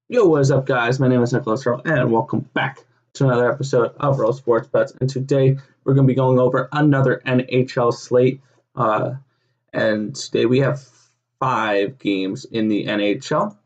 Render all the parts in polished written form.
Yo, what is up, guys? My name is Nicholas Earl, and welcome back to another episode of Earl Sports Bets. And today we're going to be going over another NHL slate. And today we have 5 games in the NHL.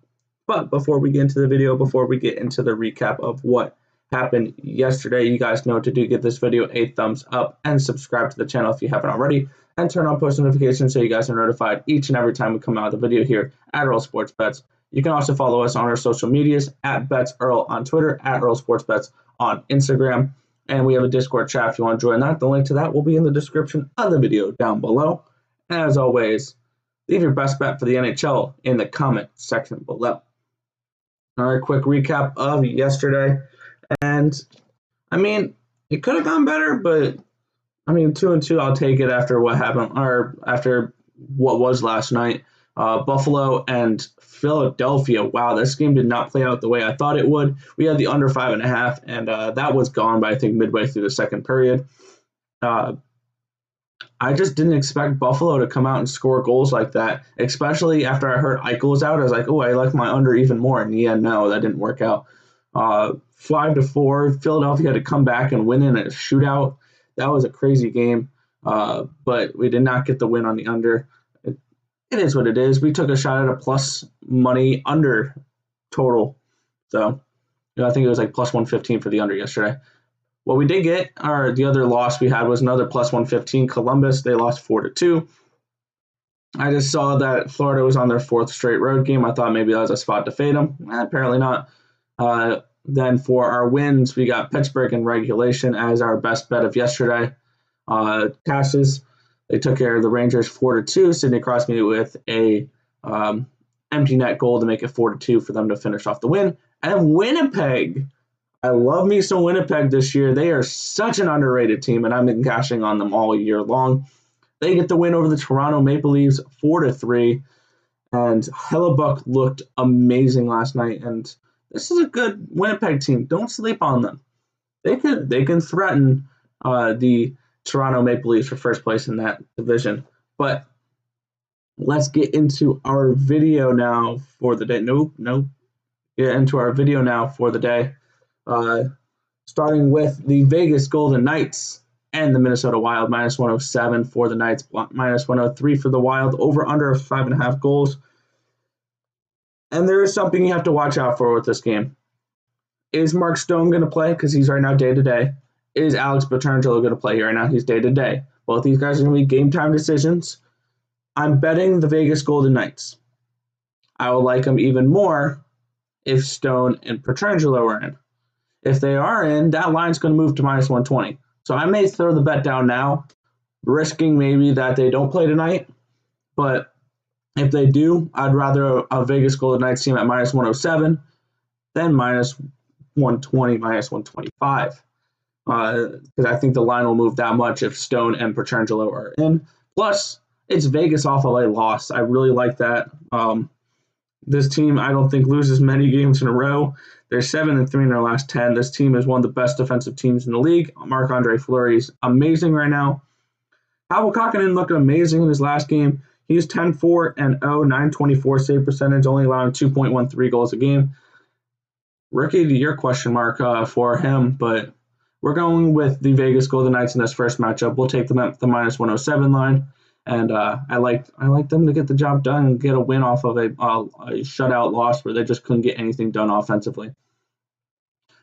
But before we get into the video, before we get into the recap of what happened yesterday, you guys know what to do. Give this video a thumbs up and subscribe to the channel if you haven't already. And turn on post notifications so you guys are notified each and every time we come out with a video here at Earl Sports Bets. You can also follow us on our social medias at BetsEarl on Twitter, at Earl Sports Bets on Instagram. And we have a Discord chat if you want to join that. The link to that will be in the description of the video down below. And as always, leave your best bet for the NHL in the comment section below. All right, quick recap of yesterday. And, it could have gone better, but, 2-2, I'll take it after what happened, or after what was last night. Buffalo and Philadelphia. Wow, this game did not play out the way I thought it would. We had the under 5.5, and that was gone by, I think, midway through the second period. I just didn't expect Buffalo to come out and score goals like that, especially after I heard Eichel was out. I was like, oh, I like my under even more. And yeah, no, that didn't work out. 5-4, Philadelphia had to come back and win in a shootout. That was a crazy game, but we did not get the win on the under. It is what it is. We took a shot at a plus money under total. So, I think it was like plus 115 for the under yesterday. What we did get, or the other loss we had, was another plus 115. Columbus, they lost 4-2. I just saw that Florida was on their 4th straight road game. I thought maybe that was a spot to fade them. Apparently not. Then for our wins, we got Pittsburgh in regulation as our best bet of yesterday. Cashes, they took care of the Rangers 4-2. Sidney Crosby with a empty net goal to make it 4-2 for them to finish off the win. And Winnipeg, I love me some Winnipeg this year. They are such an underrated team, and I've been cashing on them all year long. They get the win over the Toronto Maple Leafs 4-3, and Hellebuck looked amazing last night. And this is a good Winnipeg team. Don't sleep on them. They can threaten the Toronto Maple Leafs for first place in that division. But let's get into our video now for the day. Get into our video now for the day. Starting with the Vegas Golden Knights and the Minnesota Wild, minus 107 for the Knights, minus 103 for the Wild, over under 5.5 goals. And there is something you have to watch out for with this game. Is Mark Stone going to play? Because he's right now day-to-day. Is Alex Pietrangelo going to play right now? He's day-to-day. Both these guys are going to be game-time decisions. I'm betting the Vegas Golden Knights. I will like them even more if Stone and Pietrangelo are in. If they are in, that line's going to move to minus 120. So I may throw the bet down now, risking maybe that they don't play tonight. But if they do, I'd rather a Vegas Golden Knights team at minus 107 than minus 120, minus 125. Because I think the line will move that much if Stone and Pietrangelo are in. Plus, it's Vegas off of a loss. I really like that. This team, I don't think, loses many games in a row. They're 7-3 in their last 10. This team is one of the best defensive teams in the league. Marc-Andre Fleury is amazing right now. Pavel Kakkonen looked amazing in his last game. He's 10-4-0, 924 save percentage, only allowing 2.13 goals a game. Rookie of the year question mark for him, but we're going with the Vegas Golden Knights in this first matchup. We'll take them at the minus 107 line. And I like them to get the job done and get a win off of a shutout loss where they just couldn't get anything done offensively.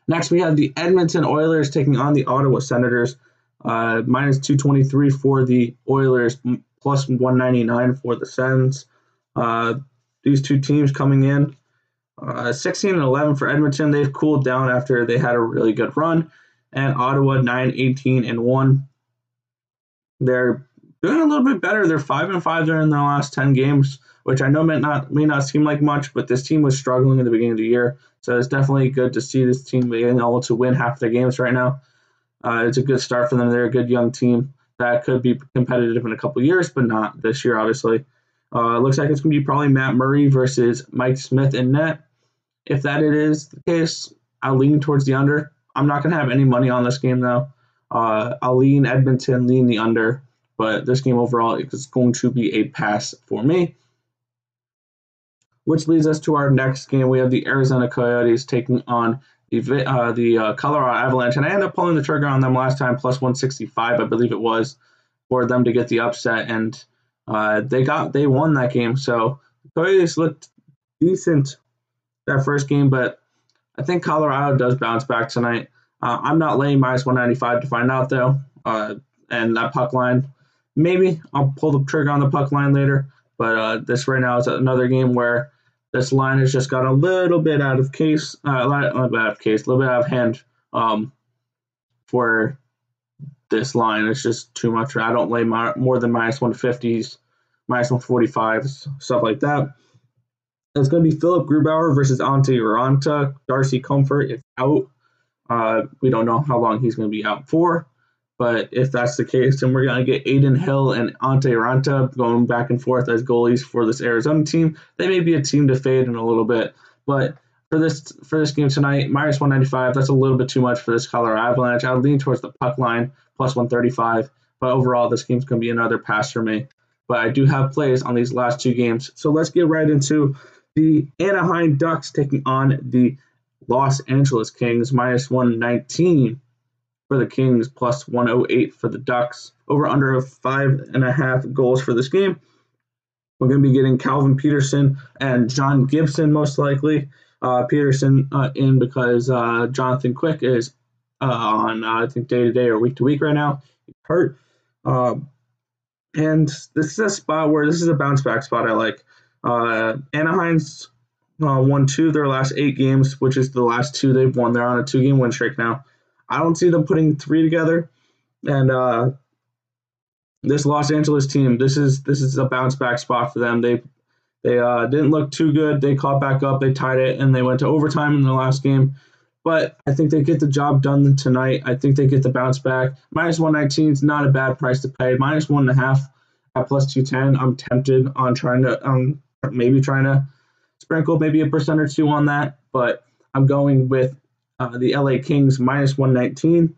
Next, we have the Edmonton Oilers taking on the Ottawa Senators. Minus 223 for the Oilers, plus 199 for the Sens. These two teams coming in 16-11 for Edmonton. They've cooled down after they had a really good run. And Ottawa 9-18-1. They're doing a little bit better. They're 5-5 there in their last 10 games, which I know may not seem like much, but this team was struggling in the beginning of the year. So it's definitely good to see this team being able to win half their games right now. It's a good start for them. They're a good young team that could be competitive in a couple years, but not this year, obviously. It looks like it's going to be probably Matt Murray versus Mike Smith in net. If that it is the case, I'll lean towards the under. I'm not going to have any money on this game, though. I'll lean Edmonton, lean the under. But this game overall is going to be a pass for me. which leads us to our next game. We have the Arizona Coyotes taking on the Colorado Avalanche, and I ended up pulling the trigger on them last time, plus 165, I believe it was, for them to get the upset, and they won that game. So the Coyotes looked decent that first game, but I think Colorado does bounce back tonight. I'm not laying minus 195 to find out, though. And that puck line, maybe I'll pull the trigger on the puck line later. But this right now is another game where this line has just got a little bit out of case, a little bit out of hand for this line. It's just too much. I don't lay more than minus 150s, minus 145s, stuff like that. It's going to be Philip Grubauer versus Ante Ranta. Darcy Comfort is out. We don't know how long he's going to be out for. But if that's the case, then we're going to get Aiden Hill and Ante Ranta going back and forth as goalies for this Arizona team. They may be a team to fade in a little bit. But for this game tonight, minus 195, that's a little bit too much for this Colorado Avalanche. I would lean towards the puck line, plus 135. But overall, this game's going to be another pass for me. But I do have plays on these last two games. So let's get right into the Anaheim Ducks taking on the Los Angeles Kings, minus 119 for the Kings, plus 108 for the Ducks. Over under of 5.5 goals for this game. We're going to be getting Calvin Peterson and John Gibson, most likely. Peterson in because Jonathan Quick is on, I think, day-to-day or week-to-week right now. He's hurt. And this is a spot where this is a bounce-back spot I like. Anaheim's won 2 of their last 8 games, which is the last 2 they've won. They're on a 2-game win streak now. I don't see them putting 3 together. And this Los Angeles team, this is a bounce-back spot for them. They didn't look too good. They caught back up. They tied it, and they went to overtime in the last game. But I think they get the job done tonight. I think they get the bounce back. Minus 119 is not a bad price to pay. Minus 1.5 at plus 210. I'm tempted on trying to sprinkle maybe a percent or two on that. But I'm going with the LA Kings minus 119.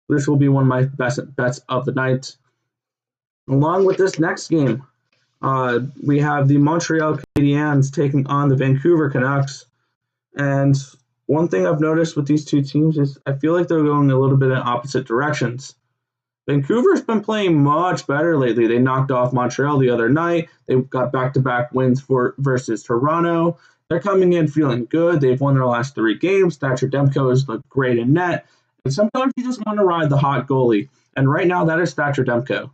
This will be one of my best bets of the night. Along with this next game, we have the Montreal Canadiens taking on the Vancouver Canucks. And one thing I've noticed with these two teams is I feel like they're going a little bit in opposite directions. Vancouver's been playing much better lately. They knocked off Montreal the other night. They got back-to-back wins versus Toronto. They're coming in feeling good. They've won their last 3 games. Thatcher Demko has looked great in net. And sometimes you just want to ride the hot goalie. And right now, that is Thatcher Demko.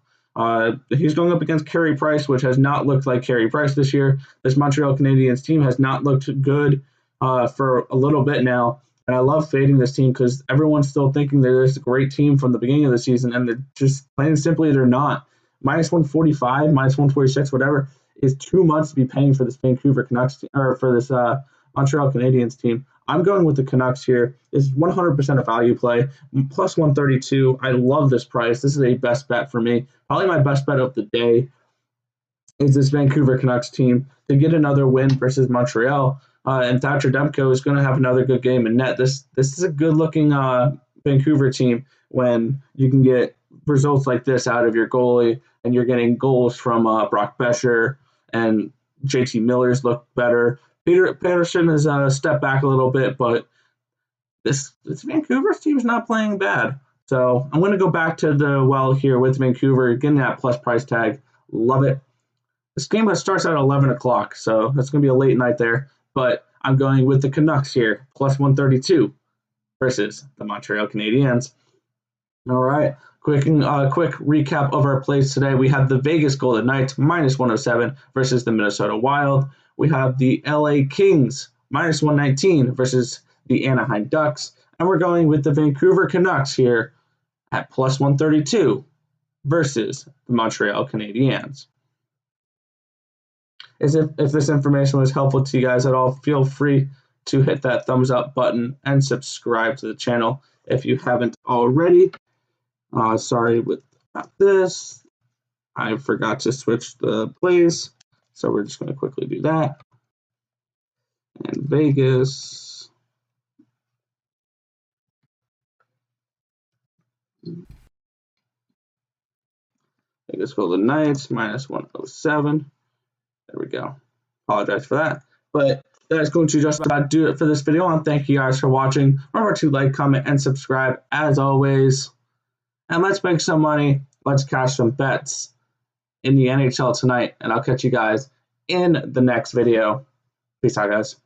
He's going up against Carey Price, which has not looked like Carey Price this year. This Montreal Canadiens team has not looked good for a little bit now. And I love fading this team because everyone's still thinking they're this great team from the beginning of the season, and they're just plain and simply they're not. Minus 145, minus 146, whatever, is too much to be paying for this Vancouver Canucks or for this Montreal Canadiens team. I'm going with the Canucks here. This is 100% a value play. Plus 132. I love this price. This is a best bet for me. Probably my best bet of the day is this Vancouver Canucks team to get another win versus Montreal. And Thatcher Demko is going to have another good game in net. This is a good-looking Vancouver team when you can get results like this out of your goalie, and you're getting goals from Brock Bescher, and JT Miller's look better. Peterson has stepped back a little bit, but this Vancouver team is not playing bad. So I'm going to go back to the well here with Vancouver, getting that plus price tag. Love it. This game starts at 11 o'clock, so it's going to be a late night there. But I'm going with the Canucks here, plus 132 versus the Montreal Canadiens. All right, quick recap of our plays today. We have the Vegas Golden Knights, minus 107 versus the Minnesota Wild. We have the LA Kings, minus 119 versus the Anaheim Ducks. And we're going with the Vancouver Canucks here at plus 132 versus the Montreal Canadiens. If this information was helpful to you guys at all, feel free to hit that thumbs up button and subscribe to the channel if you haven't already. Sorry with this. I forgot to switch the plays, so we're just going to quickly do that. And Vegas. Vegas Golden Knights, minus 107. There we go. Apologize for that. But that's going to just about do it for this video. And thank you guys for watching. Remember to like, comment, and subscribe as always. And let's make some money. Let's cash some bets in the NHL tonight. And I'll catch you guys in the next video. Peace out, guys.